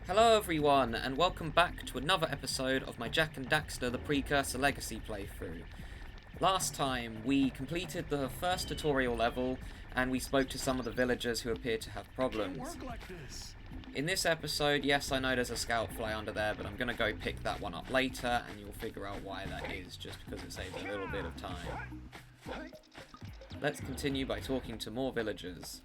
Hello everyone, and welcome back to another episode of my Jak and Daxter the Precursor Legacy playthrough. Last time, we completed the first tutorial level, and we spoke to some of the villagers who appeared to have problems. In this episode, yes, I know there's a scout fly under there, but I'm going to go pick that one up later, and you'll figure out why that is, just because it saves a little bit of time. Let's continue by talking to more villagers.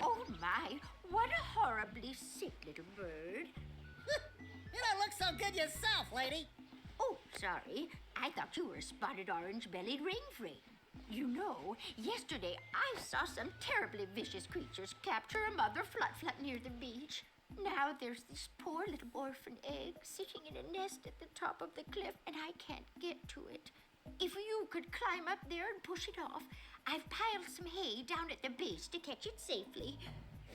Oh my, what a horribly sick little bird. You don't look so good yourself, lady. Oh, sorry. I thought you were a spotted orange-bellied rainframe. You know, yesterday I saw some terribly vicious creatures capture a mother flut-flut near the beach. Now there's this poor little orphan egg sitting in a nest at the top of the cliff, and I can't get to it. If you could climb up there and push it off, I've piled some hay down at the base to catch it safely.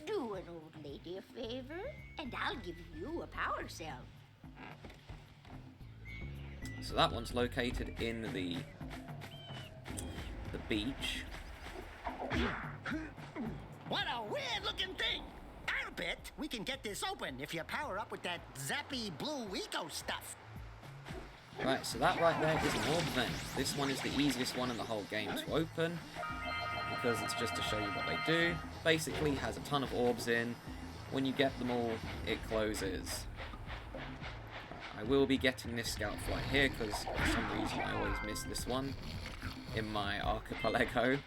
Do an old lady a favor, and I'll give you a power cell. So that one's located in the beach. What a weird-looking thing. I'll bet we can get this open if you power up with that zappy blue eco stuff. Right, so that right there is an orb vent. This one is the easiest one in the whole game to open, because it's just to show you what they do. Basically has a ton of orbs in. When you get them all, it closes. I will be getting this scout flight here, because for some reason I always miss this one in my archipelago.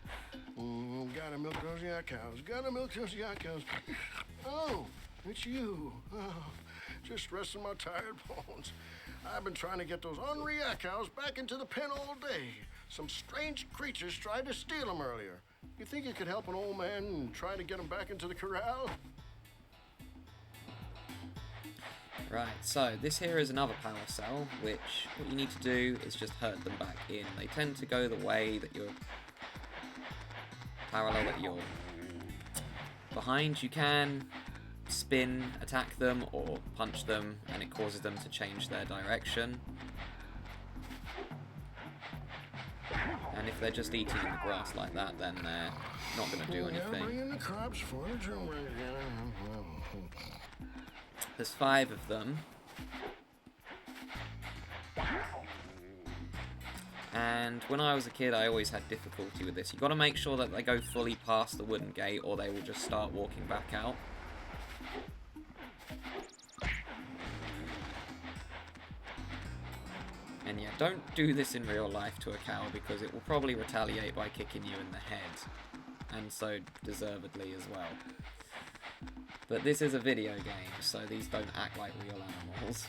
Gotta milk those yak cows. Gotta milk those yak cows. Oh, it's you. Oh, just resting my tired bones. I've been trying to get those ornery yak cows back into the pen all day. Some strange creatures tried to steal them earlier. You think you could help an old man and try to get them back into the corral? Right, so this here is another power cell, which what you need to do is just herd them back in. They tend to go the way that you're parallel that you're behind. You can spin, attack them, or punch them, and it causes them to change their direction. And if they're just eating in the grass like that, then they're not going to do anything. Bringing the crops for the children. There's 5 of them. And when I was a kid, I always had difficulty with this. You've got to make sure that they go fully past the wooden gate, or they will just start walking back out. And yeah, don't do this in real life to a cow, because it will probably retaliate by kicking you in the head. And so deservedly as well. But this is a video game, so these don't act like real animals.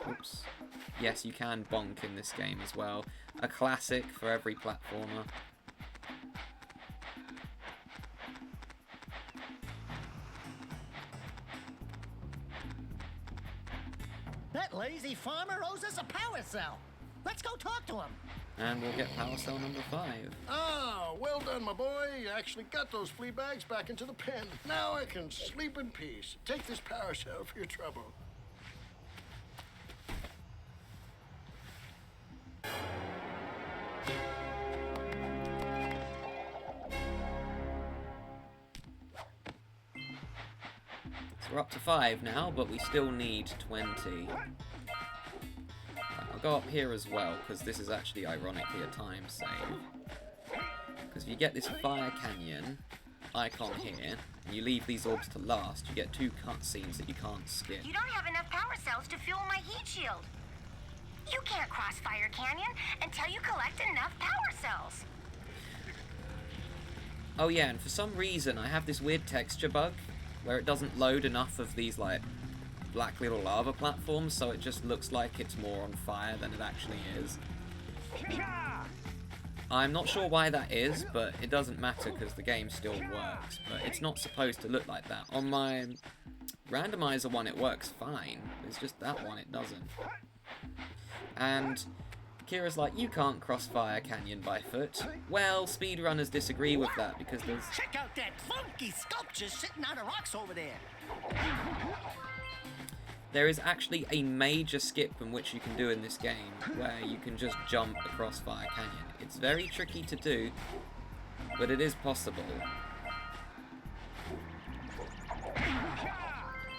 Oops. Yes, you can bonk in this game as well. A classic for every platformer. That lazy farmer owes us a power cell. Let's go talk to him. And we'll get power cell number 5. Ah, well done, my boy. You actually got those flea bags back into the pen. Now I can sleep in peace. Take this power cell for your trouble. So we're up to 5 now, but we still need 20. I'll go up here as well, because this is actually ironically a time save. Because if you get this fire canyon icon here, and you leave these orbs to last, you get 2 cutscenes that you can't skip. You don't have enough power cells to fuel my heat shield. You can't cross Fire Canyon until you collect enough power cells. Oh yeah, and for some reason I have this weird texture bug, where it doesn't load enough of these, like, black little lava platforms, so it just looks like it's more on fire than it actually is. I'm not sure why that is, but it doesn't matter because the game still works, but it's not supposed to look like that. On my randomizer one it works fine, it's just that one it doesn't. And Kira's like, you can't cross Fire Canyon by foot. Well, speedrunners disagree with that because there's... Check out that funky sculpture sitting on the rocks over there. There is actually a major skip in which you can do in this game, where you can just jump across Fire Canyon. It's very tricky to do, but it is possible.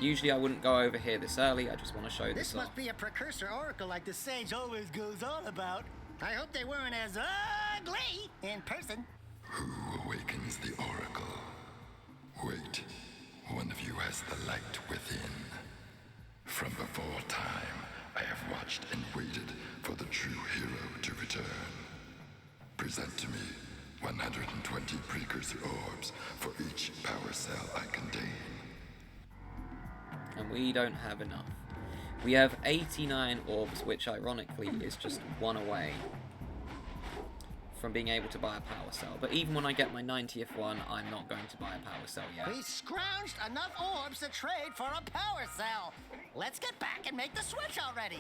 Usually I wouldn't go over here this early, I just want to show this This off. must be a Precursor oracle like the sage always goes on about. I hope they weren't as ugly in person. Who awakens the oracle? Wait, one of you has the light within. From before time, I have watched and waited for the true hero to return. Present to me 120 Precursor orbs for each power cell I contain. And we don't have enough. We have 89 orbs, which ironically is just one away from being able to buy a power cell. But even when I get my 90th one, I'm not going to buy a power cell yet. We scrounged enough orbs to trade for a power cell. Let's get back and make the switch already.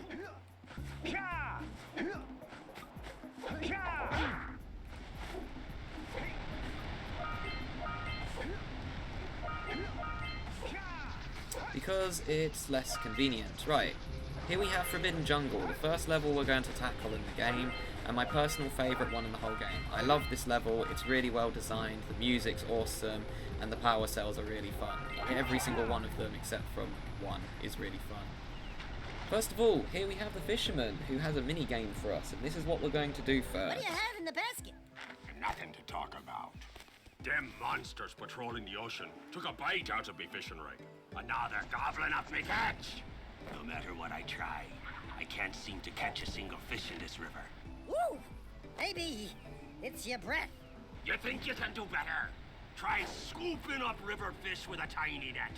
Because it's less convenient. Right, here we have Forbidden Jungle, the first level we're going to tackle in the game, and my personal favourite one in the whole game. I love this level, it's really well designed, the music's awesome, and the power cells are really fun. Every single one of them, except from one, is really fun. First of all, here we have the fisherman, who has a mini-game for us, and this is what we're going to do What first. do you have in the basket? Nothing to talk about. Them monsters patrolling the ocean took a bite out of me fishing rig. And now they're gobbling up me catch. No matter what I try, I can't seem to catch a single fish in this river. Woo! Maybe it's your breath. You think you can do better? Try scooping up river fish with a tiny net.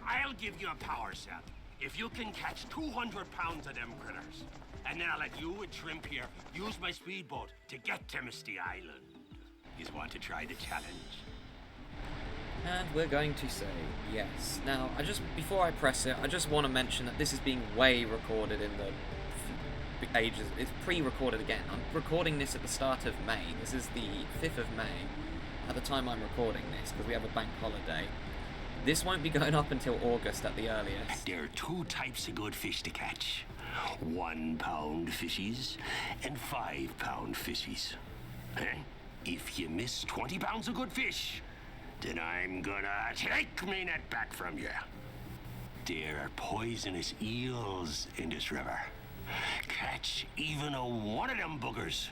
I'll give you a power cell if you can catch 200 pounds of them critters. And then I'll let you and Shrimp here use my speedboat to get to Misty Island. You want to try the challenge? And we're going to say yes. Now, before I press it, I just want to mention that this is being way recorded in the pages. It's pre-recorded again. I'm recording this at the start of May. This is the 5th of May at the time I'm recording this, because we have a bank holiday. This won't be going up until August at the earliest. There are two types of good fish to catch. 1 pound fishies and 5 pound fishies. If you miss 20 pounds of good fish, then I'm gonna take me net back from you. There are poisonous eels in this river. Catch even one of them boogers,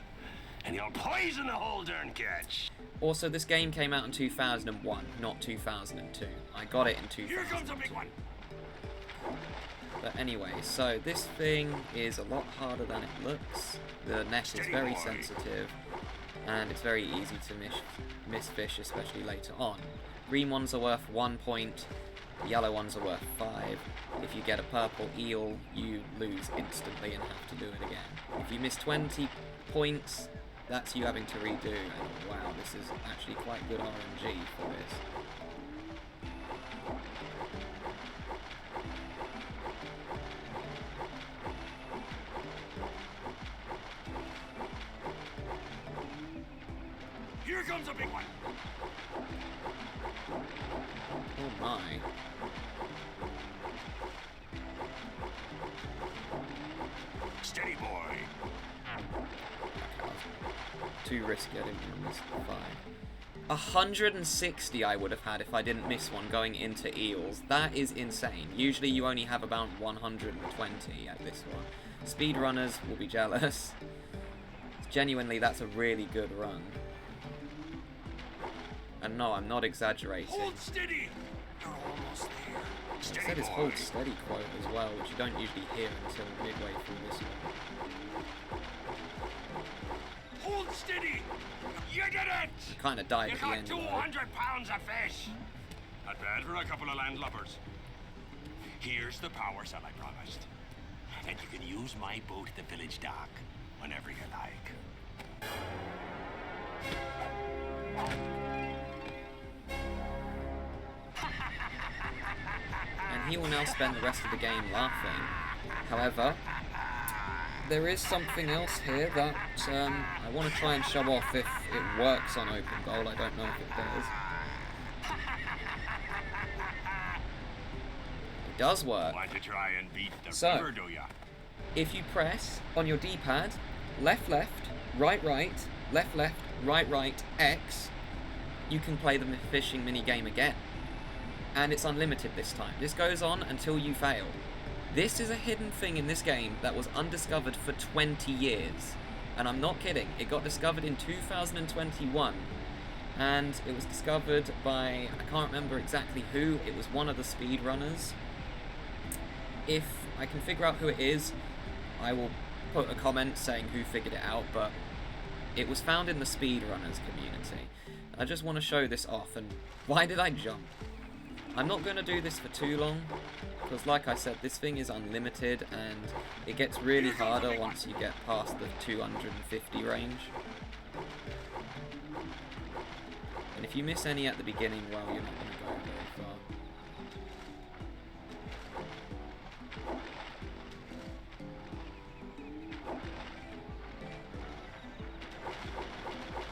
and you'll poison the whole darn catch. Also, this game came out in 2001, not 2002. I got it in 2002. Here comes a big one. But anyway, so this thing is a lot harder than it looks. The net is Steady very boy. sensitive, and it's very easy to miss fish, especially later on. Green ones are worth 1 point, yellow ones are worth 5. If you get a purple eel, you lose instantly and have to do it again. If you miss 20 points, that's you having to redo, and wow, this is actually quite good RNG for this. Here comes a big one. Oh my. Steady boy. Too risky, I didn't want to miss 5. 160 I would have had if I didn't miss one going into eels. That is insane. Usually you only have about 120 at this one. Speedrunners will be jealous. Genuinely, that's a really good run. And no, I'm not exaggerating. Hold steady. You're almost there. I Steady said his boy. hold steady quote as well, which you don't usually hear until midway through this one. Hold steady. You did it. Kind of died You at the got end. though. 200 pounds of fish. Not bad for a couple of landlubbers. Here's the power cell I promised. And you can use my boat at the village dock whenever you like. And he will now spend the rest of the game laughing. However, there is something else here that I want to try and show off if it works on open goal. I don't know if it does. It does work. Want to try and beat the So- river, do ya? If you press on your D-pad, left, left, right, right, left, left, right, right, X, you can play the fishing minigame again. And it's unlimited this time. This goes on until you fail. This is a hidden thing in this game that was undiscovered for 20 years. And I'm not kidding, it got discovered in 2021. And it was discovered by, I can't remember exactly who, it was one of the speedrunners. If I can figure out who it is, I will put a comment saying who figured it out, but it was found in the speedrunners community. I just want to show this off, and why did I jump? I'm not going to do this for too long, because like I said, this thing is unlimited, and it gets really harder once you get past the 250 range. And if you miss any at the beginning, well, you're not going to go very far.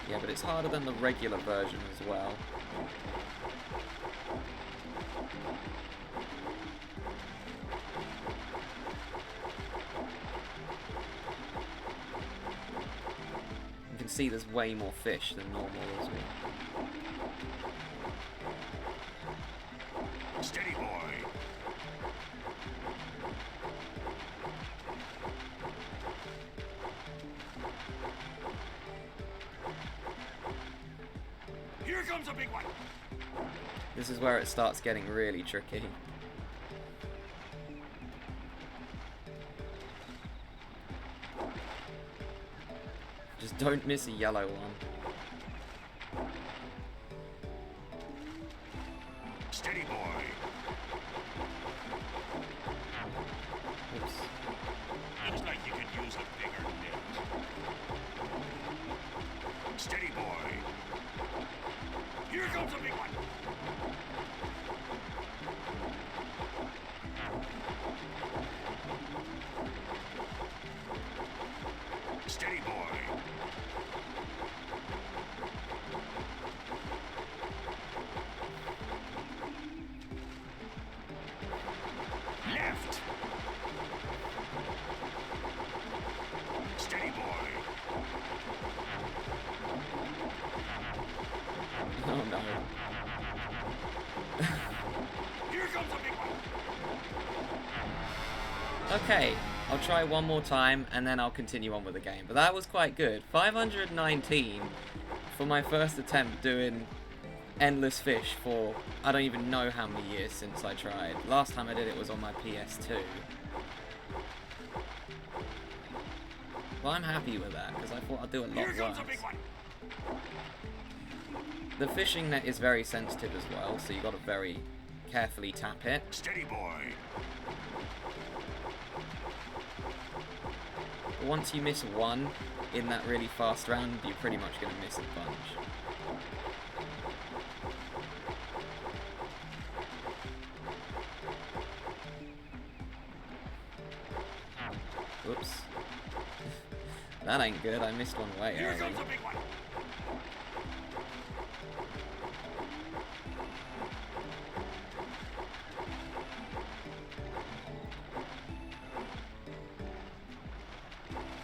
Yeah, but it's harder than the regular version as well. You can see there's way more fish than normal as well. Steady, boy. Here comes a big one. This is where it starts getting really tricky. Just don't miss a yellow one. Steady, boy. Oops. Looks like you could use a bigger net. Steady, boy. Here comes a big one. Steady, boy. Left. Steady, boy. Oh no. Here comes a big one. Okay, I'll try one more time and then I'll continue on with the game. But that was quite good. 519 for my first attempt doing endless fish for I don't even know how many years since I tried. Last time I did it was on my PS2. Well, I'm happy with that because I thought I'd do a lot Here comes worse. a big one. The fishing net is very sensitive as well, so you got to very carefully tap it. Steady, boy. Once you miss one in that really fast round, you're pretty much going to miss a bunch. Whoops. That ain't good, I missed one way Here early. comes a big one.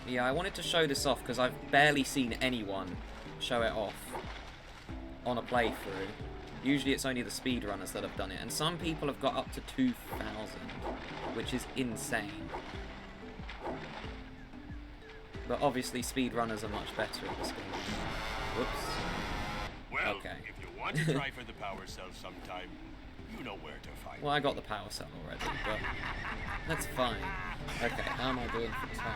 Yeah, I wanted to show this off because I've barely seen anyone show it off on a playthrough. Usually it's only the speedrunners that have done it, and some people have got up to 2,000, which is insane. But obviously speedrunners are much better at this game. Whoops. Well, Okay. if you want to try for the power cell sometime, you know where to find Well, I got the power cell already, but that's fine. Okay, how am I doing for time?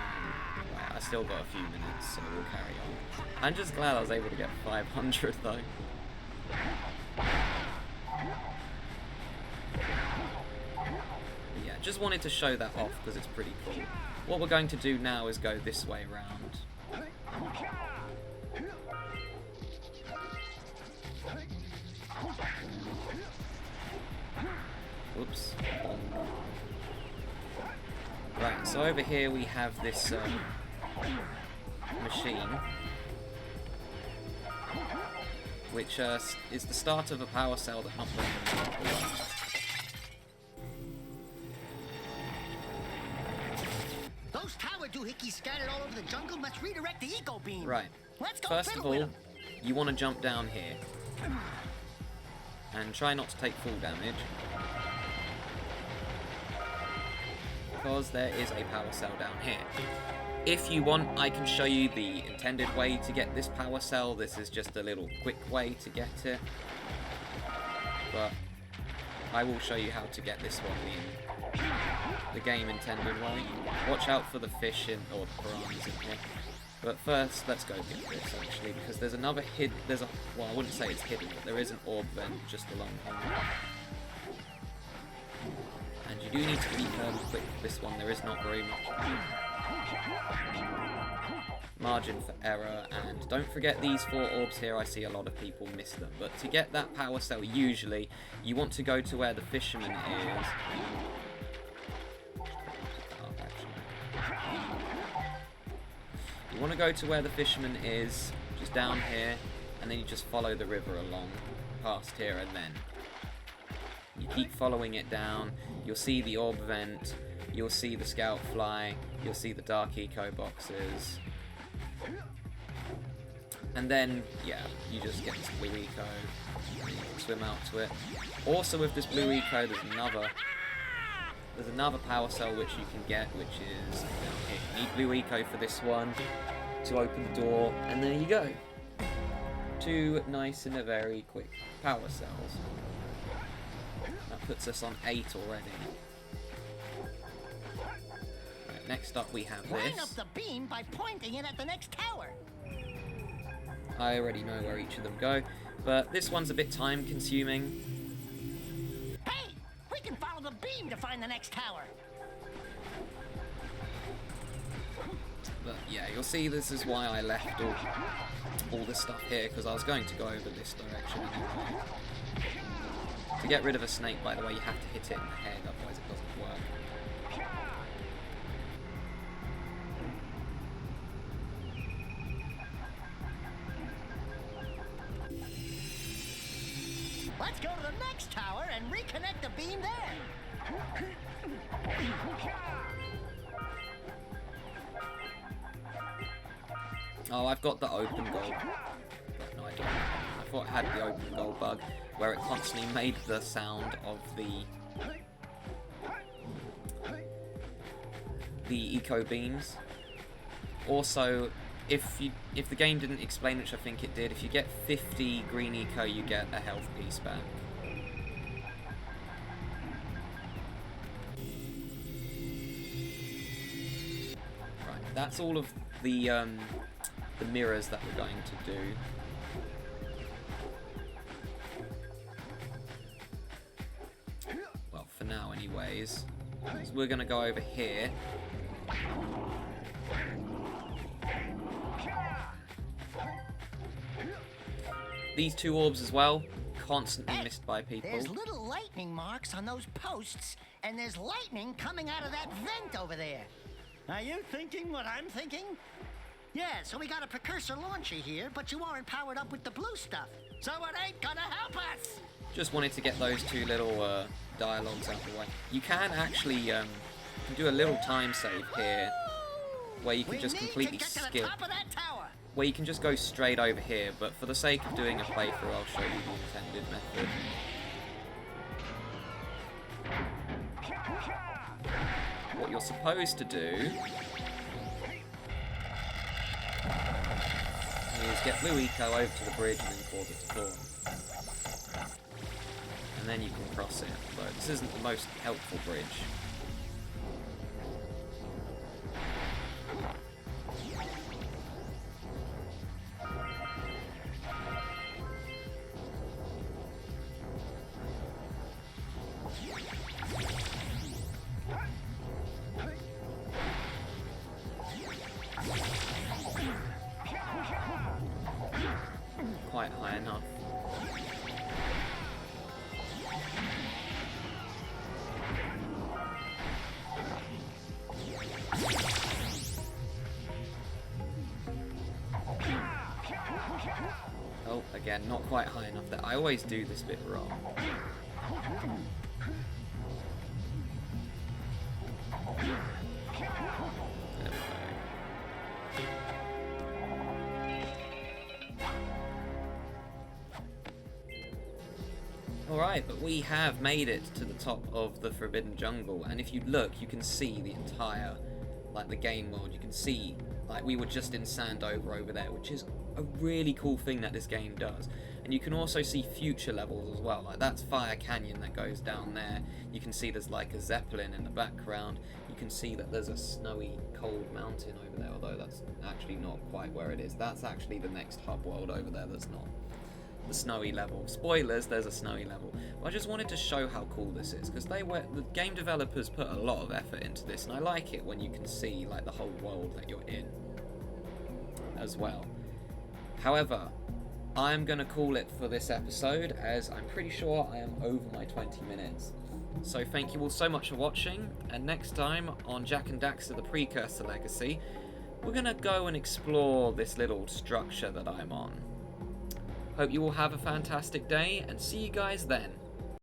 Right, I still got a few minutes, so we'll carry on. I'm just glad I was able to get 500 though. But yeah, just wanted to show that off because it's pretty cool. What we're going to do now is go this way round. Whoops. Right, so over here we have this machine, which is the start of a power cell that not very many people want. Those tower doohickeys scattered all over the jungle must redirect the eco beam. Right. Let's go First fiddle of with all, 'em. you want to jump down here. And try not to take full damage, because there is a power cell down here. If you want, I can show you the intended way to get this power cell. This is just a little quick way to get it, but I will show you how to get this one the game intended way. Watch out for the fish or the piranhas in here. But first, let's go get this, actually, because there's another well, I wouldn't say it's hidden, but there is an orb vent just along here. And you do need to be fairly quick with this one. There is not very much margin for error, and don't forget these 4 orbs here. I see a lot of people miss them, but to get that power cell, usually, you want to go to where the fisherman is. You want to go to where the fisherman is, just down here, and then you just follow the river along, past here, and then you keep following it down. You'll see the orb vent, you'll see the scout fly, you'll see the dark eco boxes, and then, yeah, you just get this blue eco, and you can swim out to it. Also with this blue eco, there's another power cell which you can get, which is down here. You need blue eco for this one to open the door, and there you go. 2 nice and a very quick power cells. That puts us on 8 already. Right, next up we have Line this. up the beam by pointing it at the next tower. I already know where each of them go, but this one's a bit time consuming. Hey, we can follow the beam to find the next tower. But yeah, you'll see this is why I left all this stuff here, because I was going to go over this direction anyway. To get rid of a snake, by the way, you have to hit it in the head, otherwise it doesn't work. Let's go to the next tower and reconnect the beam there. Oh, I've got the open goal. No, I don't. I thought I had the open goal bug, where it constantly made the sound of the eco beams. Also, if the game didn't explain, which I think it did, if you get 50 green eco, you get a health piece back. Right, that's all of the mirrors that we're going to do. Well, for now anyways. So we're going to go over here. These 2 orbs as well, constantly missed by people. There's little lightning marks on those posts, and there's lightning coming out of that vent over there. Are you thinking what I'm thinking? Yeah, so we got a Precursor launcher here, but you aren't powered up with the blue stuff, so it ain't gonna help us! Just wanted to get those 2 little dialogues out of the way. You can actually do a little time save here, where you can just completely skip. Where you can just go straight over here, but for the sake of doing a playthrough, I'll show you the intended method. What you're supposed to do is get blue eco over to the bridge and then cause it to fall. And then you can cross it, but this isn't the most helpful bridge. Quite high enough. Oh, again, not quite high enough there. I always do this bit wrong. There we go. Alright, but we have made it to the top of the Forbidden Jungle, and if you look, you can see the entire, like, the game world. You can see, like, we were just in Sandover over there, which is a really cool thing that this game does. And you can also see future levels as well, like that's Fire Canyon that goes down there. You can see there's like a Zeppelin in the background. You can see that there's a snowy, cold mountain over there, although that's actually not quite where it is. That's actually the next hub world over there that's not the snowy level. Spoilers, there's a snowy level. But I just wanted to show how cool this is, because the game developers put a lot of effort into this, and I like it when you can see like the whole world that you're in as well. However, I'm going to call it for this episode, as I'm pretty sure I am over my 20 minutes. So thank you all so much for watching, and next time on Jak and Daxter the Precursor Legacy, we're going to go and explore this little structure that I'm on. Hope you all have a fantastic day, and see you guys then.